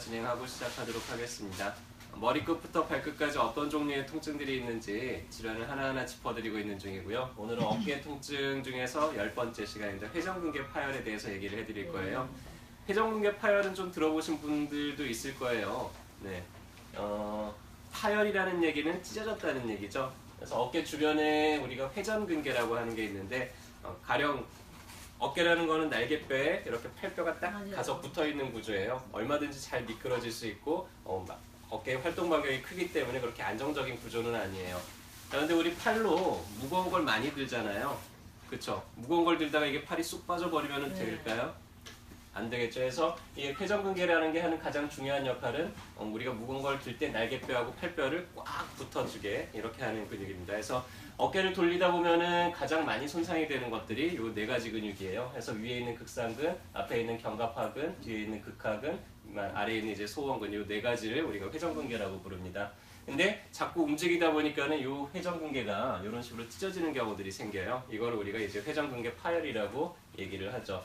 진행하고 시작하도록 하겠습니다. 머리끝부터 발끝까지 어떤 종류의 통증들이 있는지 질환을 하나하나 짚어드리고 있는 중이고요. 오늘은 어깨 통증 중에서 10번째 시간인데 회전근개 파열에 대해서 얘기를 해드릴 거예요. 회전근개 파열은 좀 들어보신 분들도 있을 거예요. 네, 파열이라는 얘기는 찢어졌다는 얘기죠. 그래서 어깨 주변에 우리가 회전근개라고 하는 게 있는데 가령 어깨라는 거는 날개뼈에 이렇게 팔뼈가 딱 가서 붙어있는 구조예요. 얼마든지 잘 미끄러질 수 있고 어깨의 활동 반경이 크기 때문에 그렇게 안정적인 구조는 아니에요. 그런데 우리 팔로 무거운 걸 많이 들잖아요. 그쵸? 무거운 걸 들다가 이게 팔이 쑥 빠져버리면 될까요? 안 되겠죠. 그래서 이 회전근개라는 게 하는 가장 중요한 역할은 우리가 무거운 걸 들 때 날개뼈하고 팔뼈를 꽉 붙어주게 이렇게 하는 근육입니다. 그래서 어깨를 돌리다 보면은 가장 많이 손상이 되는 것들이 이 네 가지 근육이에요. 그래서 위에 있는 극상근, 앞에 있는 견갑하근, 뒤에 있는 극하근, 아래에 있는 이제 소원근, 이 네 가지를 우리가 회전근개라고 부릅니다. 근데 자꾸 움직이다 보니까는 이 회전근개가 이런 식으로 찢어지는 경우들이 생겨요. 이걸 우리가 이제 회전근개 파열이라고 얘기를 하죠.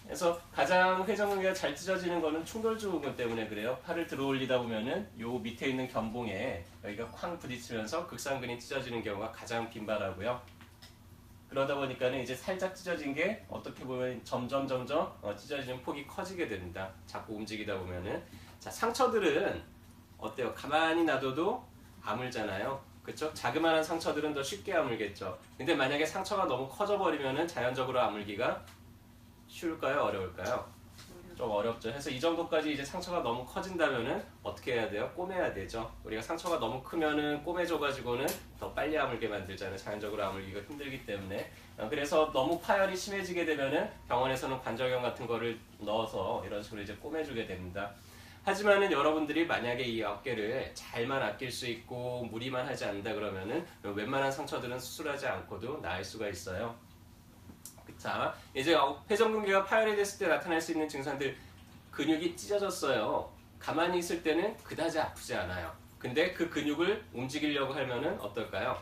그래서 가장 회전근개가 잘 찢어지는 거는 충돌증후군 때문에 그래요. 팔을 들어 올리다 보면은 요 밑에 있는 견봉에 여기가 쾅 부딪히면서 극상근이 찢어지는 경우가 가장 빈발하고요. 그러다 보니까는 이제 살짝 찢어진 게 어떻게 보면 점점 찢어지는 폭이 커지게 됩니다. 자꾸 움직이다 보면은. 자, 상처들은 어때요? 가만히 놔둬도 아물잖아요. 그쵸? 자그마한 상처들은 더 쉽게 아물겠죠. 근데 만약에 상처가 너무 커져 버리면은 자연적으로 아물기가 쉬울까요? 어려울까요? 좀 어렵죠. 그래서 이 정도까지 이제 상처가 너무 커진다면은 어떻게 해야 돼요? 꼬매야 되죠. 우리가 상처가 너무 크면은 꼬매줘가지고는 더 빨리 아물게 만들잖아요. 자연적으로 아물기가 힘들기 때문에. 그래서 너무 파열이 심해지게 되면은 병원에서는 관절염 같은 거를 넣어서 이런 식으로 이제 꼬매주게 됩니다. 하지만은 여러분들이 만약에 이 어깨를 잘만 아낄 수 있고 무리만 하지 않는다 그러면은 웬만한 상처들은 수술하지 않고도 나을 수가 있어요. 자, 이제 회전근개가 파열이 됐을 때 나타날 수 있는 증상들, 근육이 찢어졌어요. 가만히 있을 때는 그다지 아프지 않아요. 근데 그 근육을 움직이려고 하면은 어떨까요?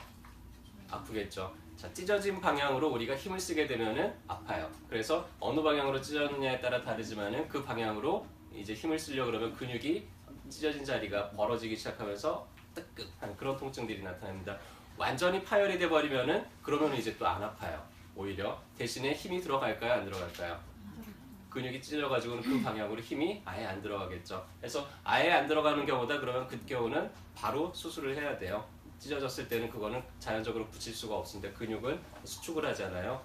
아프겠죠. 자, 찢어진 방향으로 우리가 힘을 쓰게 되면은 아파요. 그래서 어느 방향으로 찢어졌느냐에 따라 다르지만은 그 방향으로 이제 힘을 쓰려고 그러면 근육이 찢어진 자리가 벌어지기 시작하면서 뜨끔한 그런 통증들이 나타납니다. 완전히 파열이 돼 버리면은 그러면 이제 또 안 아파요. 오히려 대신에 힘이 들어갈까요? 안 들어갈까요? 근육이 찢어져가지고는 그 방향으로 힘이 아예 안 들어가겠죠. 그래서 아예 안 들어가는 경우다 그러면 그 경우는 바로 수술을 해야 돼요. 찢어졌을 때는 그거는 자연적으로 붙일 수가 없습니다. 근육은 수축을 하잖아요.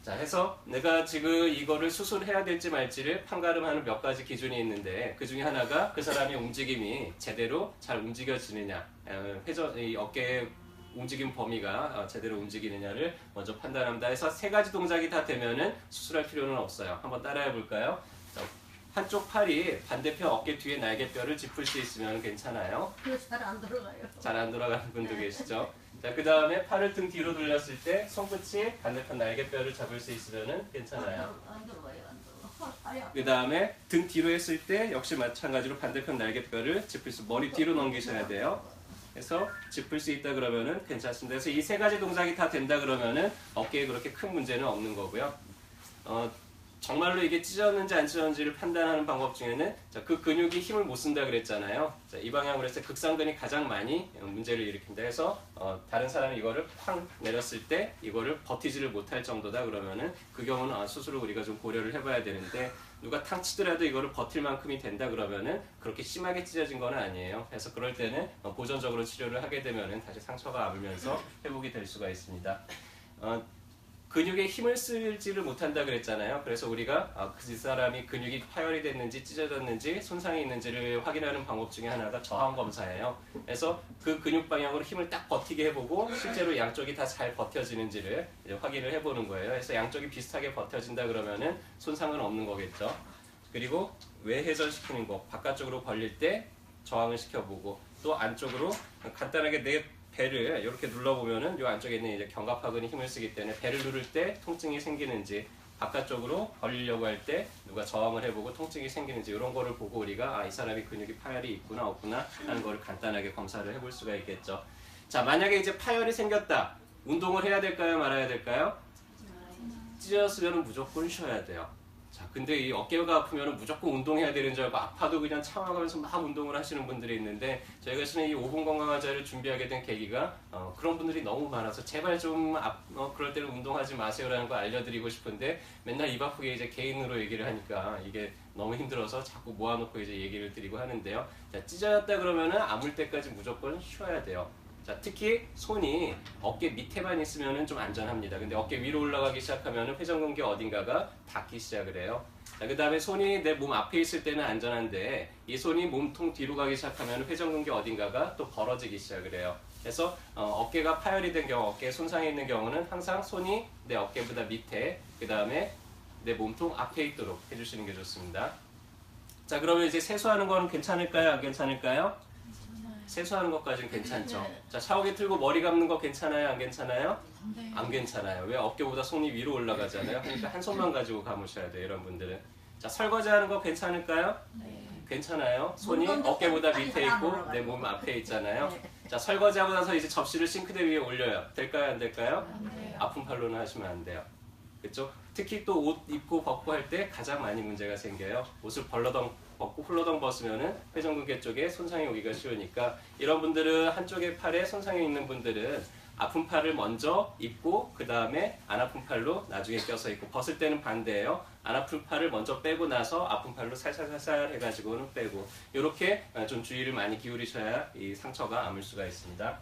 자, 해서 내가 지금 이거를 수술해야 될지 말지를 판가름하는 몇 가지 기준이 있는데 그 중에 하나가 그 사람의 움직임이 제대로 잘 움직여지느냐, 이 어깨의 움직임 범위가 제대로 움직이느냐를 먼저 판단합니다. 해서 세 가지 동작이 다 되면은 수술할 필요는 없어요. 한번 따라해 볼까요? 자, 한쪽 팔이 반대편 어깨 뒤에 날개뼈를 짚을 수 있으면 괜찮아요. 잘 안 들어가요. 잘 안 돌아가는 분도 계시죠? 자, 그 다음에 팔을 등 뒤로 돌렸을 때 손끝이 반대편 날개뼈를 잡을 수 있으면 괜찮아요. 안 들어가요. 안 들어가. 그 다음에 등 뒤로 했을 때 역시 마찬가지로 반대편 날개뼈를 짚을 수, 머리 뒤로 넘기셔야 돼요. 그래서 짚을 수 있다 그러면은 괜찮습니다. 그래서 이 세 가지 동작이 다 된다 그러면은 어깨에 그렇게 큰 문제는 없는 거고요. 정말로 이게 찢어졌는지 안 찢어졌는지를 판단하는 방법 중에는 그 근육이 힘을 못 쓴다 그랬잖아요. 자, 이 방향으로 해서 극상근이 가장 많이 문제를 일으킨다 해서 다른 사람이 이거를 팡 내렸을 때 이거를 버티지를 못할 정도다 그러면은 그 경우는 수술을 우리가 좀 고려를 해봐야 되는데 누가 탕 치더라도 이거를 버틸 만큼이 된다 그러면은 그렇게 심하게 찢어진 건 아니에요. 그래서 그럴 때는 보존적으로 치료를 하게 되면은 다시 상처가 아물면서 회복이 될 수가 있습니다. 근육에 힘을 쓰지를 못한다 그랬잖아요. 그래서 우리가 그 사람이 근육이 파열이 됐는지 찢어졌는지 손상이 있는지를 확인하는 방법 중에 하나가 저항 검사예요. 그래서 그 근육 방향으로 힘을 딱 버티게 해보고 실제로 양쪽이 다 잘 버텨지는지를 확인을 해보는 거예요. 그래서 양쪽이 비슷하게 버텨진다 그러면은 손상은 없는 거겠죠. 그리고 외회전시키는 거, 바깥쪽으로 벌릴 때 저항을 시켜보고 또 안쪽으로 간단하게 내 배를 이렇게 눌러보면은 이 안쪽에 있는 이제 견갑하근이 힘을 쓰기 때문에 배를 누를 때 통증이 생기는지 바깥쪽으로 벌리려고 할 때 누가 저항을 해보고 통증이 생기는지 이런 거를 보고 우리가 이 사람이 근육이 파열이 있구나 없구나 하는 거를 간단하게 검사를 해볼 수가 있겠죠. 자, 만약에 이제 파열이 생겼다. 운동을 해야 될까요? 말아야 될까요? 찢어졌으면 무조건 쉬어야 돼요. 자, 근데 이 어깨가 아프면 무조건 운동해야 되는 줄 알고 아파도 그냥 참아가면서 막 운동을 하시는 분들이 있는데 저희가 쓰는 이 5분 건강하자를 준비하게 된 계기가 그런 분들이 너무 많아서 제발 좀 그럴 때는 운동하지 마세요라는 거 알려드리고 싶은데 맨날 입 아프게 이제 개인으로 얘기를 하니까 이게 너무 힘들어서 자꾸 모아놓고 이제 얘기를 드리고 하는데요. 자, 찢어졌다 그러면은 아물 때까지 무조건 쉬어야 돼요. 자, 특히 손이 어깨 밑에만 있으면 좀 안전합니다. 근데 어깨 위로 올라가기 시작하면 회전근개 어딘가가 닿기 시작을 해요. 자, 그 다음에 손이 내 몸 앞에 있을 때는 안전한데 이 손이 몸통 뒤로 가기 시작하면 회전근개 어딘가가 또 벌어지기 시작을 해요. 그래서 어깨가 파열이 된 경우, 어깨에 손상이 있는 경우는 항상 손이 내 어깨보다 밑에, 그 다음에 내 몸통 앞에 있도록 해주시는 게 좋습니다. 자, 그러면 이제 세수하는 거는 괜찮을까요? 안 괜찮을까요? 세수하는 것까지는 괜찮죠. 네. 자, 샤워기 틀고 머리 감는 거 괜찮아요? 안 괜찮아요? 네. 안 괜찮아요. 왜? 어깨보다 손이 위로 올라가잖아요. 그러니까 한 손만 가지고 감으셔야 돼요, 이런 분들은. 자, 설거지 하는 거 괜찮을까요? 네. 괜찮아요. 손이 물건도 어깨보다 손이 밑에 안 있고 올라가요. 내 몸 앞에 있잖아요. 네. 자, 설거지하고 나서 이제 접시를 싱크대 위에 올려요. 될까요? 안 될까요? 네. 아픈 팔로는 하시면 안 돼요. 그렇죠? 특히 또 옷 입고 벗고 할 때 가장 많이 문제가 생겨요. 옷을 벌러덩 벗고 훌러덩 벗으면은 회전근개 쪽에 손상이 오기가 쉬우니까 이런 분들은 한쪽에 팔에 손상이 있는 분들은 아픈 팔을 먼저 입고 그 다음에 안 아픈 팔로 나중에 껴서 입고 벗을 때는 반대예요. 안 아픈 팔을 먼저 빼고 나서 아픈 팔로 살살살살 해가지고는 빼고 이렇게 좀 주의를 많이 기울이셔야 이 상처가 아물 수가 있습니다.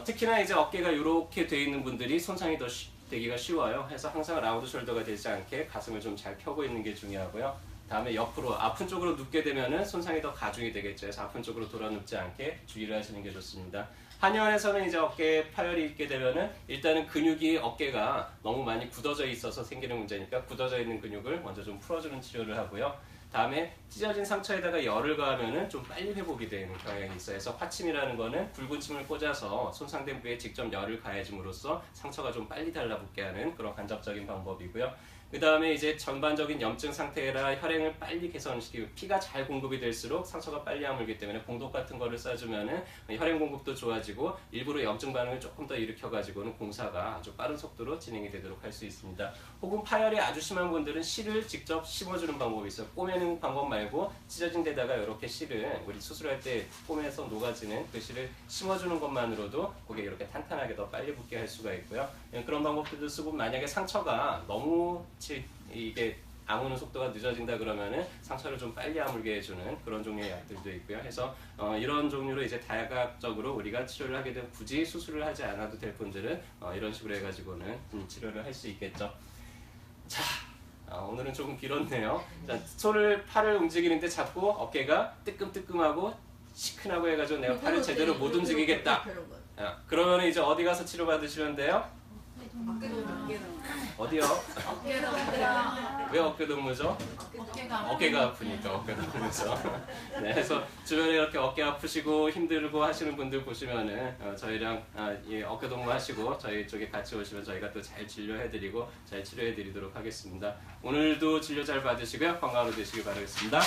특히나 이제 어깨가 이렇게 돼 있는 분들이 손상이 더 되기가 쉬워요. 그래서 항상 라운드 숄더가 되지 않게 가슴을 좀 잘 펴고 있는 게 중요하고요. 다음에 옆으로 아픈 쪽으로 눕게 되면은 손상이 더 가중이 되겠죠. 그래서 아픈 쪽으로 돌아 눕지 않게 주의를 하시는 게 좋습니다. 한의원에서는 이제 어깨에 파열이 있게 되면은 일단은 근육이 어깨가 너무 많이 굳어져 있어서 생기는 문제니까 굳어져 있는 근육을 먼저 좀 풀어주는 치료를 하고요. 다음에 찢어진 상처에다가 열을 가하면은 좀 빨리 회복이 되는 경향이 있어요. 그래서 화침이라는 거는 붉은 침을 꽂아서 손상된 부위에 직접 열을 가해줌으로써 상처가 좀 빨리 달라붙게 하는 그런 간접적인 방법이고요. 그 다음에 이제 전반적인 염증 상태라 혈행을 빨리 개선시키고 피가 잘 공급이 될수록 상처가 빨리 아물기 때문에 공독 같은 거를 쏴주면은 혈행 공급도 좋아지고 일부러 염증 반응을 조금 더 일으켜가지고는 공사가 아주 빠른 속도로 진행이 되도록 할 수 있습니다. 혹은 파열이 아주 심한 분들은 실을 직접 심어주는 방법이 있어요. 꼬매는 방법 말고 찢어진 데다가 이렇게 실을 우리 수술할 때 꼬매서 녹아지는 그 실을 심어주는 것만으로도 그게 이렇게 탄탄하게 더 빨리 붙게 할 수가 있고요. 그런 방법들도 쓰고 만약에 상처가 너무 이게 아무는 속도가 늦어진다 그러면은 상처를 좀 빨리 아물게 해주는 그런 종류의 약들도 있고요. 해서 이런 종류로 이제 다각적으로 우리가 치료를 하게 되면 굳이 수술을 하지 않아도 될 분들은 이런 식으로 해가지고는 치료를 할 수 있겠죠. 자, 오늘은 조금 길었네요. 자, 팔을 움직이는데 자꾸 어깨가 뜨끔뜨끔하고 시큰하고 해가지고 내가 팔을 제대로 못 움직이겠다. 그러면 이제 어디 가서 치료 받으시면 돼요? 어디요? 왜 어깨 동무죠? 어깨가 아프니까 어깨 동무죠. 네, 그래서 주변에 이렇게 어깨 아프시고 힘들고 하시는 분들 보시면은 저희랑 어깨 동무 하시고 저희 쪽에 같이 오시면 저희가 또 잘 진료해드리고 잘 치료해드리도록 하겠습니다. 오늘도 진료 잘 받으시고요. 건강하게 되시길 바라겠습니다.